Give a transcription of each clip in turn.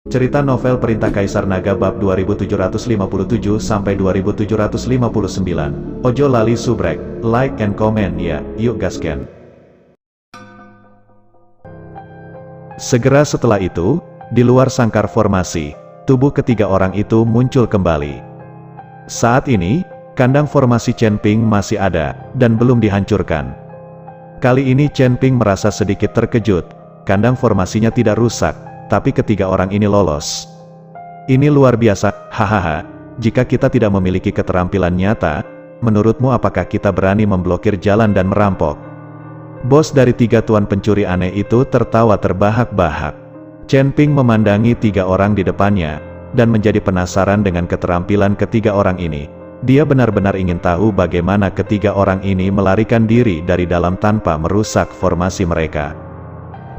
Cerita novel Perintah Kaisar Naga bab 2757-2759. Ojo lali subrek, like and comment ya, yuk gasken. Segera setelah itu, di luar sangkar formasi, tubuh ketiga orang itu muncul kembali. Saat ini, kandang formasi Chen Ping masih ada, dan belum dihancurkan. Kali ini Chen Ping merasa sedikit terkejut, kandang formasinya tidak rusak, tapi ketiga orang ini lolos. Ini luar biasa, hahaha, jika kita tidak memiliki keterampilan nyata, menurutmu apakah kita berani memblokir jalan dan merampok? Bos dari tiga tuan pencuri aneh itu tertawa terbahak-bahak. Chen Ping memandangi tiga orang di depannya, dan menjadi penasaran dengan keterampilan ketiga orang ini. Dia benar-benar ingin tahu bagaimana ketiga orang ini melarikan diri dari dalam tanpa merusak formasi mereka.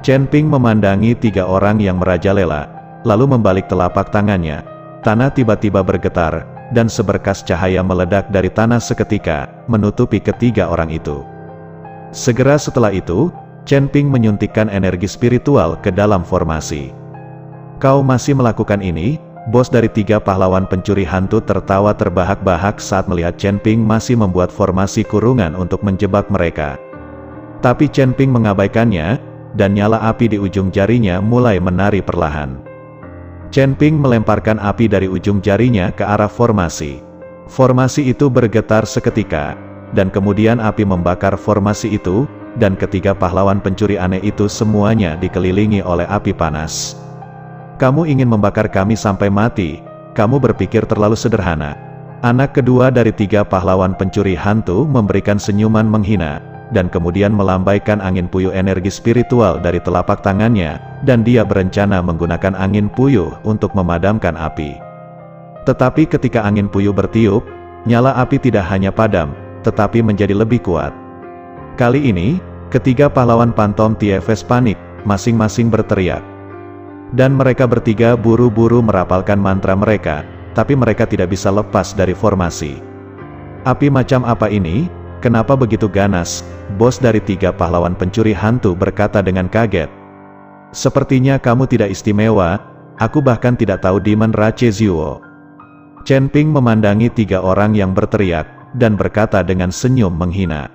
Chen Ping memandangi tiga orang yang merajalela, lalu membalik telapak tangannya. Tanah tiba-tiba bergetar, dan seberkas cahaya meledak dari tanah seketika, menutupi ketiga orang itu. Segera setelah itu, Chen Ping menyuntikkan energi spiritual ke dalam formasi. "Kau masih melakukan ini?" Bos dari tiga pahlawan pencuri hantu tertawa terbahak-bahak saat melihat Chen Ping masih membuat formasi kurungan untuk menjebak mereka. Tapi Chen Ping mengabaikannya, dan nyala api di ujung jarinya mulai menari perlahan. Chen Ping melemparkan api dari ujung jarinya ke arah formasi. Formasi itu bergetar seketika, dan kemudian api membakar formasi itu, dan ketiga pahlawan pencuri aneh itu semuanya dikelilingi oleh api panas. "Kamu ingin membakar kami sampai mati, kamu berpikir terlalu sederhana." Anak kedua dari tiga pahlawan pencuri hantu memberikan senyuman menghina, dan kemudian melambaikan angin puyuh energi spiritual dari telapak tangannya, dan dia berencana menggunakan angin puyuh untuk memadamkan api. Tetapi ketika angin puyuh bertiup, nyala api tidak hanya padam, tetapi menjadi lebih kuat. Kali ini, ketiga pahlawan Pantom TFS panik, masing-masing berteriak. Dan mereka bertiga buru-buru merapalkan mantra mereka, tapi mereka tidak bisa lepas dari formasi. "Api macam apa ini? Kenapa begitu ganas?" Bos dari tiga pahlawan pencuri hantu berkata dengan kaget. "Sepertinya kamu tidak istimewa, aku bahkan tidak tahu Demon Rache Zuo." Chen Ping memandangi tiga orang yang berteriak, dan berkata dengan senyum menghina.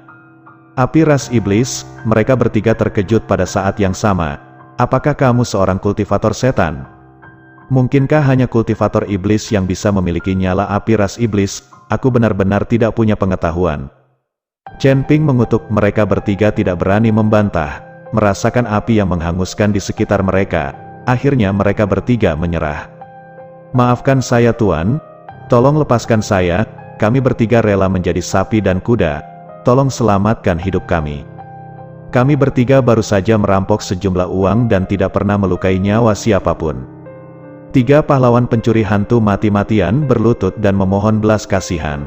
"Api ras iblis." Mereka bertiga terkejut pada saat yang sama. "Apakah kamu seorang kultivator setan? Mungkinkah hanya kultivator iblis yang bisa memiliki nyala api ras iblis? Aku benar-benar tidak punya pengetahuan." Chen Ping mengutuk. Mereka bertiga tidak berani membantah, merasakan api yang menghanguskan di sekitar mereka. Akhirnya mereka bertiga menyerah. "Maafkan saya tuan, tolong lepaskan saya, kami bertiga rela menjadi sapi dan kuda, tolong selamatkan hidup kami. Kami bertiga baru saja merampok sejumlah uang dan tidak pernah melukai nyawa siapapun." Tiga pahlawan pencuri hantu mati-matian berlutut dan memohon belas kasihan.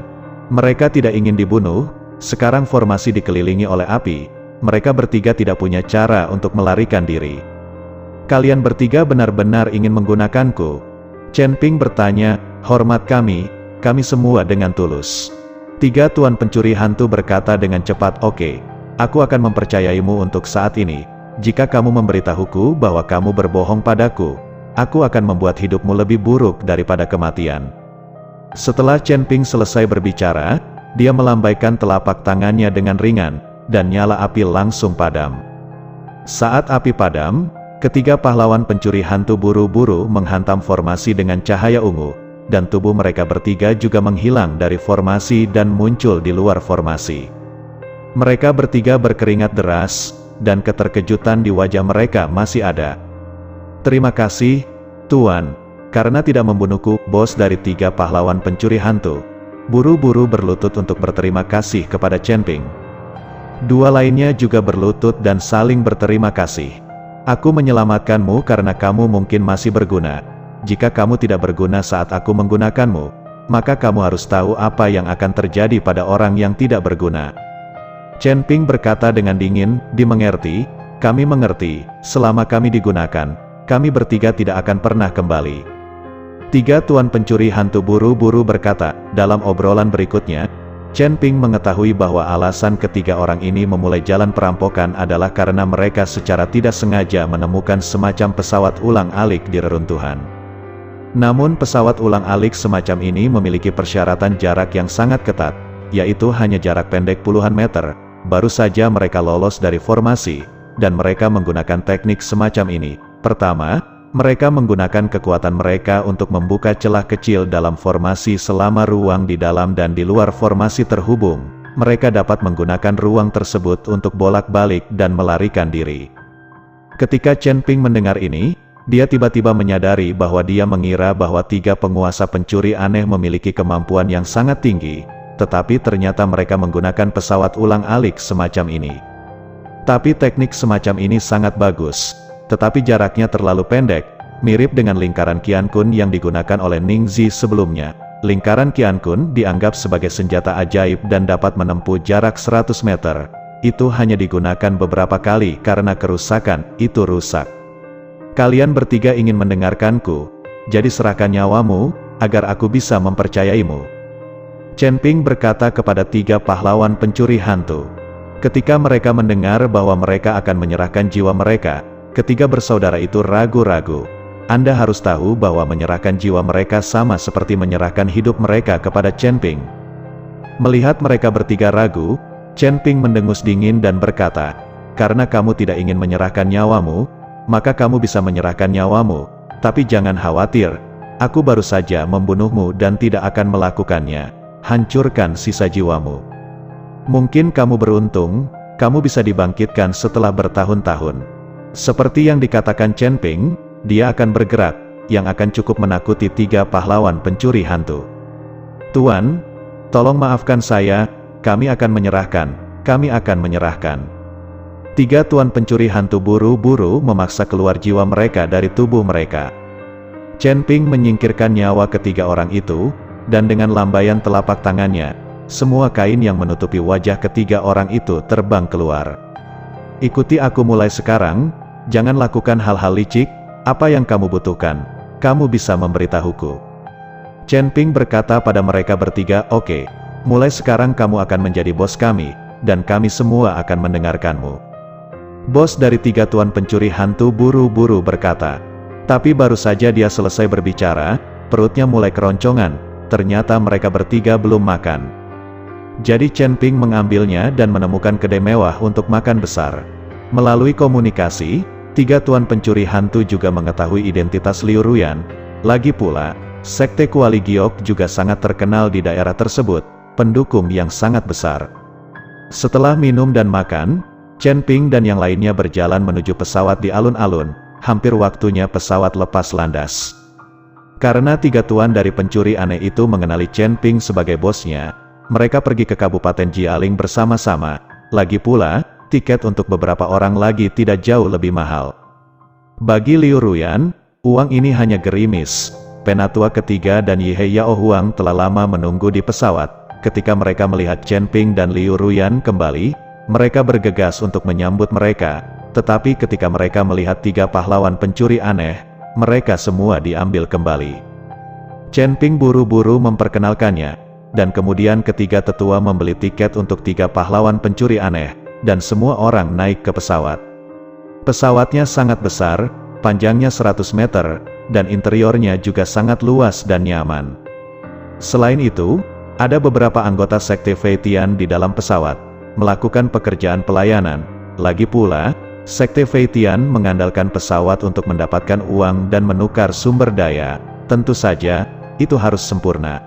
Mereka tidak ingin dibunuh, sekarang formasi dikelilingi oleh api, mereka bertiga tidak punya cara untuk melarikan diri. "Kalian bertiga benar-benar ingin menggunakanku?" Chen Ping bertanya. "Hormat kami semua dengan tulus." Tiga tuan pencuri hantu berkata dengan cepat, "Oke. Aku akan mempercayaimu untuk saat ini. Jika kamu memberitahuku bahwa kamu berbohong padaku, aku akan membuat hidupmu lebih buruk daripada kematian." Setelah Chen Ping selesai berbicara, dia melambaikan telapak tangannya dengan ringan, dan nyala api langsung padam. Saat api padam, ketiga pahlawan pencuri hantu buru-buru menghantam formasi dengan cahaya ungu, dan tubuh mereka bertiga juga menghilang dari formasi dan muncul di luar formasi. Mereka bertiga berkeringat deras, dan keterkejutan di wajah mereka masih ada. "Terima kasih, Tuan, karena tidak membunuhku." Bos dari tiga pahlawan pencuri hantu buru-buru berlutut untuk berterima kasih kepada Chen Ping. Dua lainnya juga berlutut dan saling berterima kasih. "Aku menyelamatkanmu karena kamu mungkin masih berguna. Jika kamu tidak berguna saat aku menggunakanmu, maka kamu harus tahu apa yang akan terjadi pada orang yang tidak berguna." Chen Ping berkata dengan dingin, "Dimengerti, kami mengerti, selama kami digunakan, kami bertiga tidak akan pernah kembali." Tiga tuan pencuri hantu buru-buru berkata, dalam obrolan berikutnya, Chen Ping mengetahui bahwa alasan ketiga orang ini memulai jalan perampokan adalah karena mereka secara tidak sengaja menemukan semacam pesawat ulang-alik di reruntuhan. Namun pesawat ulang-alik semacam ini memiliki persyaratan jarak yang sangat ketat, yaitu hanya jarak pendek puluhan meter. Baru saja mereka lolos dari formasi, dan mereka menggunakan teknik semacam ini. Pertama, mereka menggunakan kekuatan mereka untuk membuka celah kecil dalam formasi selama ruang di dalam dan di luar formasi terhubung. Mereka dapat menggunakan ruang tersebut untuk bolak-balik dan melarikan diri. Ketika Chen Ping mendengar ini, dia tiba-tiba menyadari bahwa dia mengira bahwa tiga penguasa pencuri aneh memiliki kemampuan yang sangat tinggi, tetapi ternyata mereka menggunakan pesawat ulang-alik semacam ini. Tapi teknik semacam ini sangat bagus, tetapi jaraknya terlalu pendek, mirip dengan lingkaran Qiankun yang digunakan oleh Ning Zi sebelumnya. Lingkaran Qiankun dianggap sebagai senjata ajaib dan dapat menempuh jarak 100 meter. Itu hanya digunakan beberapa kali karena kerusakan itu rusak. Kalian bertiga ingin mendengarkanku, jadi serahkan nyawamu, agar aku bisa mempercayaimu. Chen Ping berkata kepada tiga pahlawan pencuri hantu. Ketika mereka mendengar bahwa mereka akan menyerahkan jiwa mereka, ketiga bersaudara itu ragu-ragu. Anda harus tahu bahwa menyerahkan jiwa mereka sama seperti menyerahkan hidup mereka kepada Chen Ping. Melihat mereka bertiga ragu, Chen Ping mendengus dingin dan berkata, "Karena kamu tidak ingin menyerahkan nyawamu, maka kamu bisa menyerahkan nyawamu, tapi jangan khawatir, aku baru saja membunuhmu dan tidak akan melakukannya. Hancurkan sisa jiwamu. Mungkin kamu beruntung, kamu bisa dibangkitkan setelah bertahun-tahun." Seperti yang dikatakan Chen Ping, dia akan bergerak, yang akan cukup menakuti tiga pahlawan pencuri hantu. "Tuan, tolong maafkan saya, kami akan menyerahkan. Tiga tuan pencuri hantu buru-buru memaksa keluar jiwa mereka dari tubuh mereka. Chen Ping menyingkirkan nyawa ketiga orang itu, dan dengan lambaian telapak tangannya, semua kain yang menutupi wajah ketiga orang itu terbang keluar. "Ikuti aku mulai sekarang, jangan lakukan hal-hal licik, apa yang kamu butuhkan, kamu bisa memberitahuku." Chen Ping berkata pada mereka bertiga, "Oke, mulai sekarang kamu akan menjadi bos kami, dan kami semua akan mendengarkanmu." Bos dari tiga tuan pencuri hantu buru-buru berkata. Tapi baru saja dia selesai berbicara, perutnya mulai keroncongan, ternyata mereka bertiga belum makan. Jadi Chen Ping mengambilnya dan menemukan kedai mewah untuk makan besar. Melalui komunikasi, tiga tuan pencuri hantu juga mengetahui identitas Liu Ruyan. Lagi pula, sekte Kuali Giok juga sangat terkenal di daerah tersebut, pendukung yang sangat besar. Setelah minum dan makan, Chen Ping dan yang lainnya berjalan menuju pesawat di alun-alun. Hampir waktunya pesawat lepas landas. Karena tiga tuan dari pencuri aneh itu mengenali Chen Ping sebagai bosnya, mereka pergi ke Kabupaten Jialing bersama-sama. Lagi pula, tiket untuk beberapa orang lagi tidak jauh lebih mahal. Bagi Liu Ruyan, uang ini hanya gerimis. Penatua ketiga dan Ye Yao Huang telah lama menunggu di pesawat. Ketika mereka melihat Chen Ping dan Liu Ruyan kembali, mereka bergegas untuk menyambut mereka. Tetapi ketika mereka melihat tiga pahlawan pencuri aneh, mereka semua diambil kembali. Chen Ping buru-buru memperkenalkannya. Dan kemudian ketiga tetua membeli tiket untuk tiga pahlawan pencuri aneh, dan semua orang naik ke pesawat. Pesawatnya sangat besar, panjangnya 100 meter, dan interiornya juga sangat luas dan nyaman. Selain itu, ada beberapa anggota sekte Fei Tian di dalam pesawat, melakukan pekerjaan pelayanan. Lagi pula, sekte Fei Tian mengandalkan pesawat untuk mendapatkan uang dan menukar sumber daya. Tentu saja, itu harus sempurna.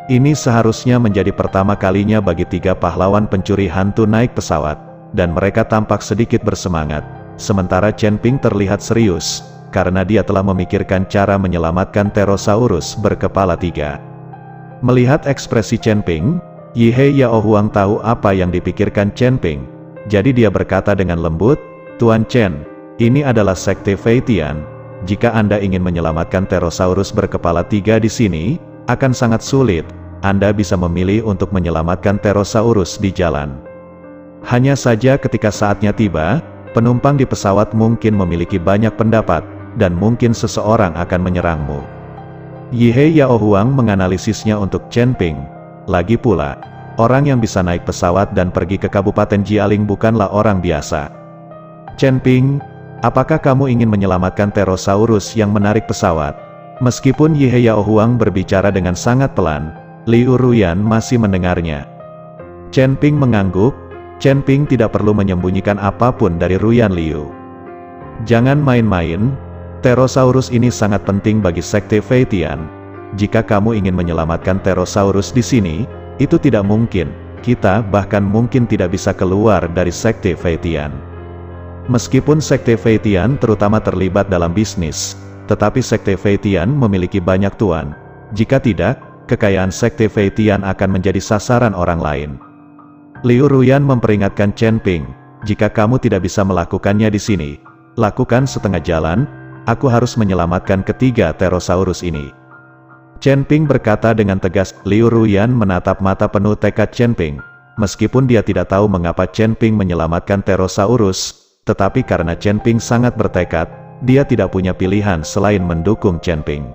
Ini seharusnya menjadi pertama kalinya bagi tiga pahlawan pencuri hantu naik pesawat, dan mereka tampak sedikit bersemangat. Sementara Chen Ping terlihat serius, karena dia telah memikirkan cara menyelamatkan Pterosaurus berkepala 3. Melihat ekspresi Chen Ping, Ye Yao Huang tahu apa yang dipikirkan Chen Ping. Jadi dia berkata dengan lembut, "Tuan Chen, ini adalah sekte Fei Tian. Jika Anda ingin menyelamatkan Pterosaurus berkepala 3 di sini, akan sangat sulit. Anda bisa memilih untuk menyelamatkan Pterosaurus di jalan. Hanya saja ketika saatnya tiba, penumpang di pesawat mungkin memiliki banyak pendapat, dan mungkin seseorang akan menyerangmu." Ye Yao Huang menganalisisnya untuk Chen Ping. Lagi pula, orang yang bisa naik pesawat dan pergi ke Kabupaten Jialing bukanlah orang biasa. Chen Ping, apakah kamu ingin menyelamatkan Pterosaurus yang menarik pesawat? Meskipun Ye Yao Huang berbicara dengan sangat pelan, Liu Ruyan masih mendengarnya. Chen Ping mengangguk. Chen Ping tidak perlu menyembunyikan apapun dari Ruyan Liu. Jangan main-main, Pterosaurus ini sangat penting bagi Sekte Feitian. Jika kamu ingin menyelamatkan Pterosaurus di sini, itu tidak mungkin. Kita bahkan mungkin tidak bisa keluar dari Sekte Feitian. Meskipun Sekte Feitian terutama terlibat dalam bisnis, tetapi Sekte Feitian memiliki banyak tuan. Jika tidak, kekayaan Sekte Feitian akan menjadi sasaran orang lain. Liu Ruyan memperingatkan Chen Ping, jika kamu tidak bisa melakukannya di sini, lakukan setengah jalan, aku harus menyelamatkan ketiga Pterosaurus ini. Chen Ping berkata dengan tegas. Liu Ruyan menatap mata penuh tekad Chen Ping. Meskipun dia tidak tahu mengapa Chen Ping menyelamatkan Pterosaurus, tetapi karena Chen Ping sangat bertekad, dia tidak punya pilihan selain mendukung Chen Ping.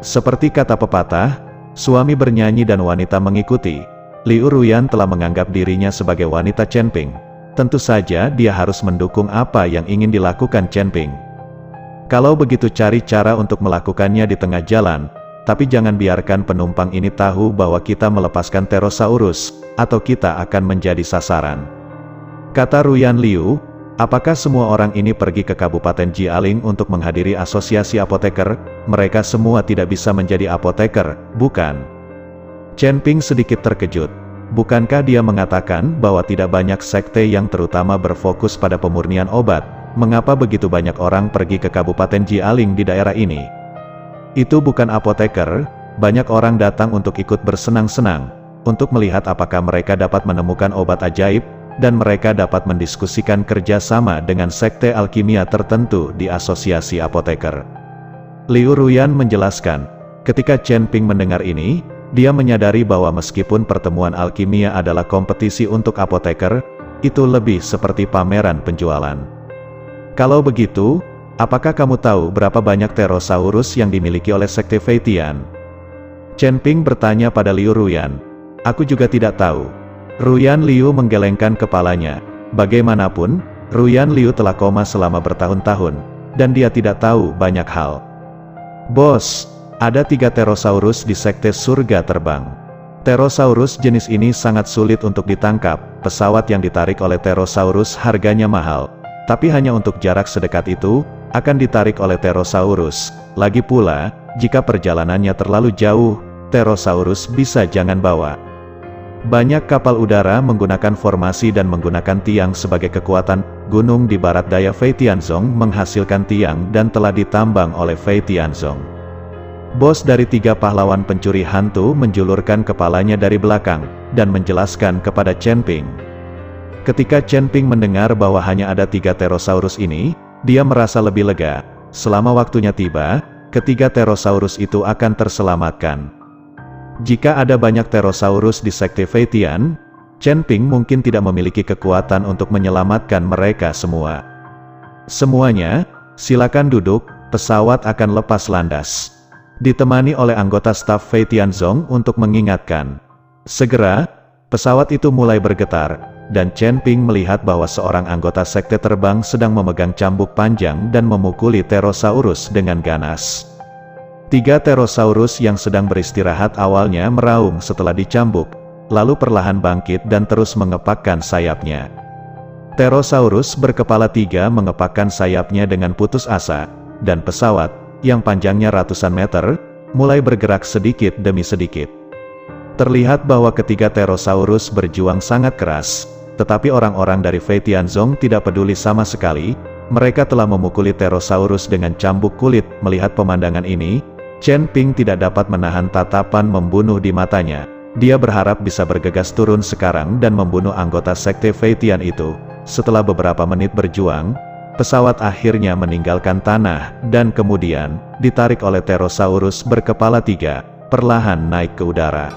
Seperti kata pepatah, suami bernyanyi dan wanita mengikuti. Liu Ruyan telah menganggap dirinya sebagai wanita Chen Ping. Tentu saja dia harus mendukung apa yang ingin dilakukan Chen Ping. Kalau begitu cari cara untuk melakukannya di tengah jalan, tapi jangan biarkan penumpang ini tahu bahwa kita melepaskan Pterosaurus, atau kita akan menjadi sasaran. Kata Ruyan Liu, apakah semua orang ini pergi ke Kabupaten Jialing untuk menghadiri asosiasi apoteker? Mereka semua tidak bisa menjadi apoteker, bukan? Chen Ping sedikit terkejut. Bukankah dia mengatakan bahwa tidak banyak sekte yang terutama berfokus pada pemurnian obat? Mengapa begitu banyak orang pergi ke Kabupaten Jialing di daerah ini? Itu bukan apoteker, banyak orang datang untuk ikut bersenang-senang, untuk melihat apakah mereka dapat menemukan obat ajaib, dan mereka dapat mendiskusikan kerjasama dengan sekte alkimia tertentu di asosiasi apoteker. Liu Ruyan menjelaskan, ketika Chen Ping mendengar ini, dia menyadari bahwa meskipun pertemuan alkimia adalah kompetisi untuk apoteker, itu lebih seperti pameran penjualan. Kalau begitu, apakah kamu tahu berapa banyak Pterosaurus yang dimiliki oleh Sekte Feitian? Chen Ping bertanya pada Liu Ruyan. Aku juga tidak tahu. Ruyan Liu menggelengkan kepalanya. Bagaimanapun, Ruyan Liu telah koma selama bertahun-tahun, dan dia tidak tahu banyak hal. Bos, ada 3 Pterosaurus di Sekte Surga Terbang. Pterosaurus jenis ini sangat sulit untuk ditangkap. Pesawat yang ditarik oleh Pterosaurus harganya mahal, tapi hanya untuk jarak sedekat itu, akan ditarik oleh Pterosaurus. Lagi pula, jika perjalanannya terlalu jauh, Pterosaurus bisa jangan bawa. Banyak kapal udara menggunakan formasi dan menggunakan tiang sebagai kekuatan. Gunung di barat daya Fei Tianzong menghasilkan tiang dan telah ditambang oleh Fei Tianzong. Bos dari 3 pahlawan pencuri hantu menjulurkan kepalanya dari belakang, dan menjelaskan kepada Chen Ping. Ketika Chen Ping mendengar bahwa hanya ada 3 Pterosaurus ini, dia merasa lebih lega. Selama waktunya tiba, ketiga Pterosaurus itu akan terselamatkan. Jika ada banyak Pterosaurus di Sekte Feitian, Chen Ping mungkin tidak memiliki kekuatan untuk menyelamatkan mereka semua. Semuanya, silakan duduk, pesawat akan lepas landas. Ditemani oleh anggota staf Fei Tianzong untuk mengingatkan. Segera, pesawat itu mulai bergetar, dan Chen Ping melihat bahwa seorang anggota sekte terbang sedang memegang cambuk panjang dan memukuli Pterosaurus dengan ganas. 3 Pterosaurus yang sedang beristirahat awalnya meraung setelah dicambuk, lalu perlahan bangkit dan terus mengepakkan sayapnya. Pterosaurus berkepala 3 mengepakkan sayapnya dengan putus asa, dan pesawat, yang panjangnya ratusan meter, mulai bergerak sedikit demi sedikit. Terlihat bahwa ketiga Pterosaurus berjuang sangat keras, tetapi orang-orang dari Fei Tianzong tidak peduli sama sekali. Mereka telah memukuli Pterosaurus dengan cambuk kulit. Melihat pemandangan ini, Chen Ping tidak dapat menahan tatapan membunuh di matanya. Dia berharap bisa bergegas turun sekarang dan membunuh anggota Sekte Feitian itu. Setelah beberapa menit berjuang, pesawat akhirnya meninggalkan tanah, dan kemudian, ditarik oleh Pterosaurus berkepala 3, perlahan naik ke udara.